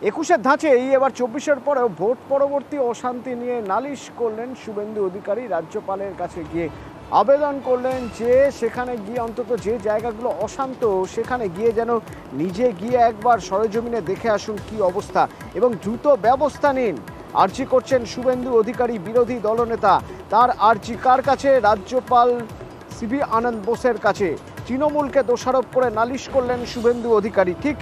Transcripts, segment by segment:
একুশের ধাঁচেই এবার 24-এর পরেও ভোট পরবর্তী অশান্তি নিয়ে নালিশ করলেন শুভেন্দু অধিকারী। রাজ্যপালের কাছে গিয়ে আবেদন করলেন যে সেখানে গিয়ে অন্তত যে জায়গাগুলো অশান্ত সেখানে গিয়ে যেন নিজে গিয়ে একবার সরেজমিনে দেখে আসুন কি অবস্থা এবং দ্রুত ব্যবস্থা নিন। আর্জি করছেন শুভেন্দু অধিকারী, বিরোধী দলনেতা। তার আর্জি কার কাছে? রাজ্যপাল সিবি আনন্দ বোসের কাছে। তৃণমূলকে দোষারোপ করে নালিশ করলেন শুভেন্দু অধিকারী। ঠিক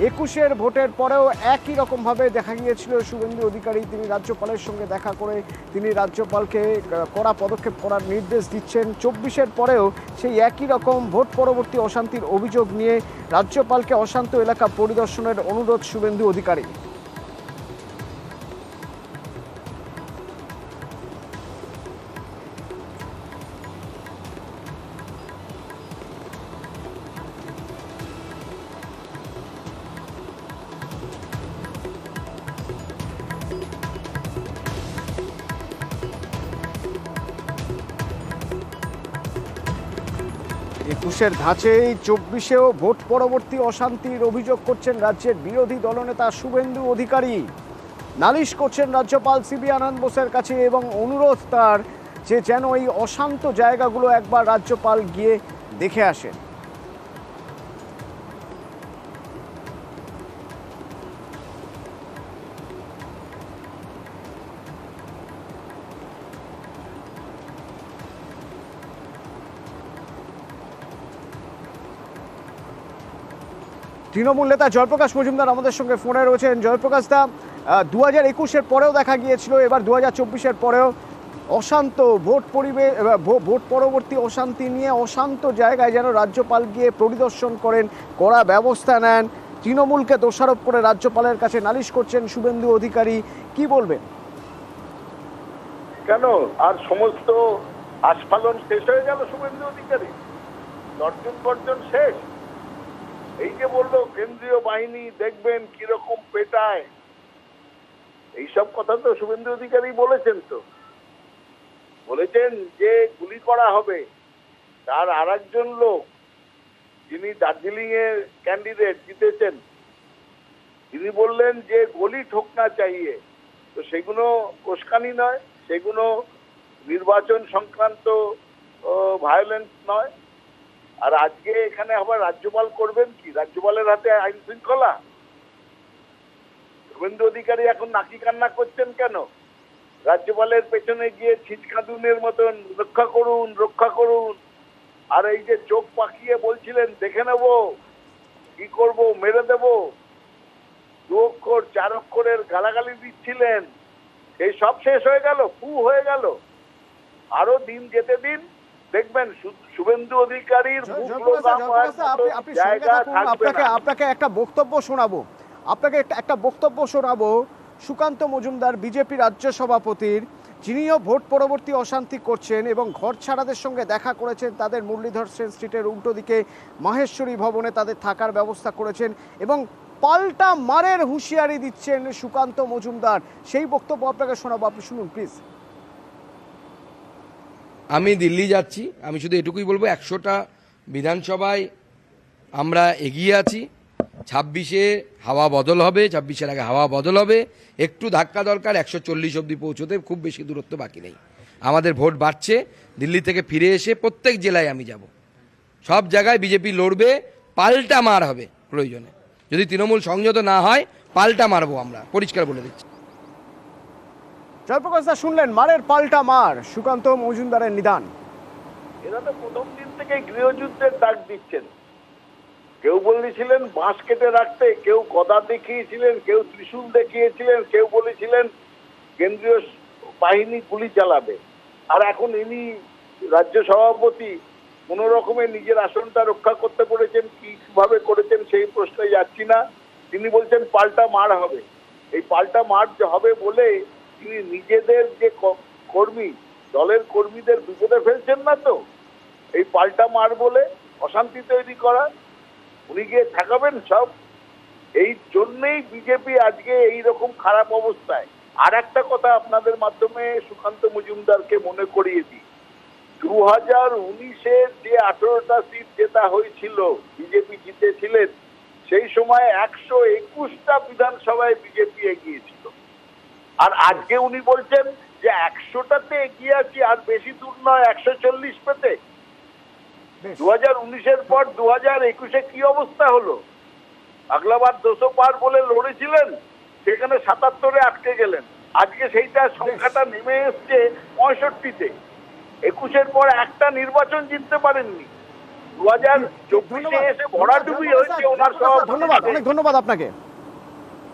21-এর ভোটের পরেও একই রকমভাবে দেখা গিয়েছিল শুভেন্দু অধিকারী। তিনি রাজ্যপালের সঙ্গে দেখা করে তিনি রাজ্যপালকে কড়া পদক্ষেপ করার নির্দেশ দিচ্ছেন। 24-এর পরেও সেই একই রকম ভোট পরবর্তী অশান্তির অভিযোগ নিয়ে রাজ্যপালকে অশান্ত এলাকা পরিদর্শনের অনুরোধ শুভেন্দু অধিকারী। একুশের ধাঁচেই 24-এও ভোট পরবর্তী অশান্তির অভিযোগ করছেন রাজ্যের বিরোধী দলনেতা শুভেন্দু অধিকারী। নালিশ করছেন রাজ্যপাল সিবি আনন্দ বোসের কাছে এবং অনুরোধ তার যে যেন এই অশান্ত জায়গাগুলো একবার রাজ্যপাল গিয়ে দেখে আসেন। তৃণমূল নেতা জয়প্রকাশ মজুমদার আমাদের সঙ্গে ফোনে রয়েছেন। জয়প্রকাশ দা, 2021-এর পরেও দেখা গিয়েছিল, এবার 2024-এর পরেও অশান্ত ভোট পরবর্তী অশান্তি নিয়ে অশান্ত জায়গায় যেন রাজ্যপাল গিয়ে পরিদর্শন করেন, কড়া ব্যবস্থা নেন। তৃণমূলকে দোষারোপ করে রাজ্যপালের কাছে নালিশ করছেন শুভেন্দু অধিকারী, কি বলবেন? কেন আর সমস্ত আস্ফালন শেষ হয়ে গেল? শুভেন্দু অধিকারী গর্জন গর্জন শেষ? এই যে বললো কেন্দ্রীয় বাহিনী দেখবেন কিরকম পেটায়, এইসব কথা তো শুভেন্দু অধিকারী বলেছেন। তো বলেছেন যে গুলি করা হবে। তার আর একজন লোক যিনি দার্জিলিং এর ক্যান্ডিডেট জিতেছেন, তিনি বললেন যে গলি ঠোকনা চাইয়ে। তো সেগুলো কোস্কানি নয়, সেগুলো নির্বাচন সংক্রান্ত ভায়োলেন্স নয়। আর আজকে এখানে আবার রাজ্যপাল করবেন কি? রাজ্যপালের হাতে আইন শৃঙ্খলা। শুভেন্দু অধিকারী এখন নাকি কান্না করছেন কেন? রাজ্যপালের পেছনে গিয়ে ছিচকাদুনের মতন রক্ষা করুন রক্ষা করুন, আর এই যে চোখ পাকিয়ে বলছিলেন দেখে নেব, কি করব, মেরে দেব, 2 অক্ষর 4 অক্ষরের গালাগালি দিচ্ছিলেন, এই সব শেষ হয়ে গেল, ফু হয়ে গেল। আরো দিন যেতে দিন, দেখবেন শুভেন্দু অধিকারীর আপনাকে একটা বক্তব্য শোনাবো সুকান্ত মজুমদার, বিজেপি রাজ্য সভাপতির, যিনিও ভোট পরবর্তী অশান্তি করছেন এবং ঘর ছাড়াদের সঙ্গে দেখা করেছেন। তাদের মুরলীধর সেন স্ট্রিটের উল্টো দিকে মাহেশ্বরী ভবনে তাদের থাকার ব্যবস্থা করেছেন এবং পাল্টা মারের হুঁশিয়ারি দিচ্ছেন সুকান্ত মজুমদার। সেই বক্তব্য আপনাকে শোনাবো, আপনি শুনুন প্লিজ। আমি দিল্লি যাচ্ছি, আমি শুধু এটুকুই বলবো, 100টা বিধানসভায় আমরা এগিয়ে আছি। 26-এ হাওয়া বদল হবে, 26-এর আগে হাওয়া বদল হবে। একটু ধাক্কা দরকার, 140 অবধি পৌঁছতে খুব বেশি দূরত্ব বাকি নেই। আমাদের ভোট বাড়ছে। দিল্লি থেকে ফিরে এসে প্রত্যেক জেলায় আমি যাব, সব জায়গায় বিজেপি লড়বে, পাল্টা মার হবে প্রয়োজনে। যদি তৃণমূল সংযত না হয় পাল্টা মারবো আমরা, পরিষ্কার বলে দিচ্ছি। জয়প্রকাশ দা, শুনলেন মারের পাল্টা মার, সুকান্ত মজুমদারের নিদান। এরা তো প্রথম দিন থেকে গৃহযুদ্ধের ডাক দিচ্ছেন। কেউ বলেছিলেন বাঁশ কেটে রাখতে, কেউ গদা দেখিয়েছিলেন, কেউ ত্রিশূল দেখিয়েছিলেন, কেউ বলেছিলেন কেন্দ্রীয় বাহিনী গুলি চালাবে। আর এখন ইনি রাজ্য সভাপতি, কোন রকমে নিজের আসনটা রক্ষা করতে পেরেছেন, কিভাবে করেছেন সেই প্রশ্নে যাচ্ছি না। তিনি বলছেন পাল্টা মার হবে। এই পাল্টা মার হবে বলে তিনি নিজেদের যে কর্মী, দলের কর্মীদের বিপদে ফেলছেন না তো? এই পাল্টা মার বলে অশান্তি তৈরি করা, উনি গিয়ে ঠেকাবেন সব। এই জন্যই বিজেপি আজকে এই রকম খারাপ অবস্থায়। আর একটা কথা আপনাদের মাধ্যমে সুকান্ত মজুমদারকে মনে করিয়ে দিই, 2019-এর যে 18টা সিট জেতা হয়েছিল, বিজেপি জিতেছিলেন, সেই সময় 121টা বিধানসভা বিধানসভায় বিজেপি এগিয়েছিল। আর আজকে উনি বলছেন যে 100টাতে এগিয়ে আছি, আর বেশি দূর নয় 140 পেতে। বেশ। 2019-এর পর 2021-এ কি অবস্থা হলো? আগলাবার 200 পার বলে লড়েছিলেন, সেখানে 77-এ আটকে গেলেন। আজকে সেইটা সংখ্যাটা নেমে এসছে 65-তে। 21-এর পর একটা নির্বাচন জিততে পারেননি। 2024-এ এসে ভরাডুবি হয়েছে ওনার সভাপতি। ধন্যবাদ, অনেক ধন্যবাদ আপনাকে।